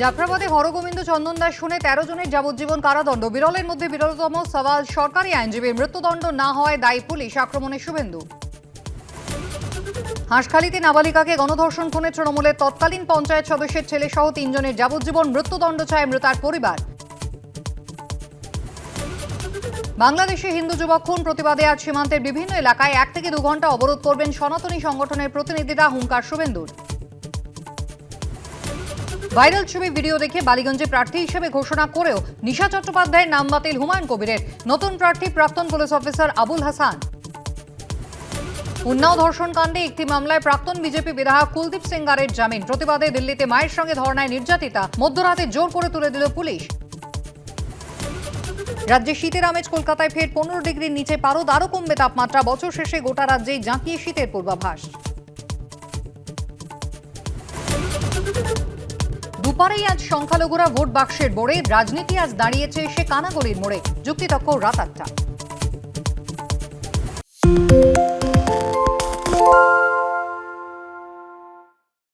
জাফরাবাদে হরগোবিন্দ চন্দন দাস শুনে 13 জনের যাবজ্জীবন কারাদণ্ড। বিরলের মধ্যে বিরলতম সওয়াল সরকারি আইনজীবীর মৃত্যুদণ্ড না হওয়ায় দায়ী পুলিশ, আক্রমণে শুভেন্দু। হাঁসখালিতে নাবালিকাকে গণধর্ষণ খুনে তৃণমূলের তৎকালীন পঞ্চায়েত সদস্যের ছেলে সহ 3 জনের যাবজ্জীবন মৃত্যুদণ্ড চায় মৃতার পরিবার। বাংলাদেশে হিন্দু যুবক খুন প্রতিবাদে আজ সীমান্তের বিভিন্ন এলাকায় 1 থেকে 2 ঘন্টা অবরোধ করবেন সনাতনী সংগঠনের প্রতিনিধিরা, হুঙ্কার শুভেন্দুর। ভাইরাল ছবি ভিডিও দেখে বালিগঞ্জে প্রার্থী হিসেবে ঘোষণা করেও নিশা চট্টোপাধ্যায়ের নাম বাতিল হুমায়ুন কবিরের। নতুন প্রার্থী প্রাক্তন পুলিশ অফিসার আবুল হাসান। উন্নাও ধর্ষণ কাণ্ডে একটি মামলায় প্রাক্তন বিজেপি বিধায়ক কুলদীপ সেঙ্গারের জামিন। প্রতিবাদে দিল্লিতে মায়ের সঙ্গে ধর্নায় নির্যাতিতা, মধ্যরাতে জোর করে তুলে দিল পুলিশ। রাজ্যে শীতের আমেজ, কলকাতায় ফের 15 ডিগ্রির নিচে পারদ, আরও কমবে তাপমাত্রা। বছর শেষে গোটা রাজ্যেই জাঁকিয়ে শীতের পূর্বাভাস। দুপারেই আজ সংখ্যালঘুরা ভোট বাক্সের মোড়ে। রাজনীতি আজ দাঁড়িয়েছে সে কানাগলির মোড়ে। যুক্তিতক্ক রাত 8টা।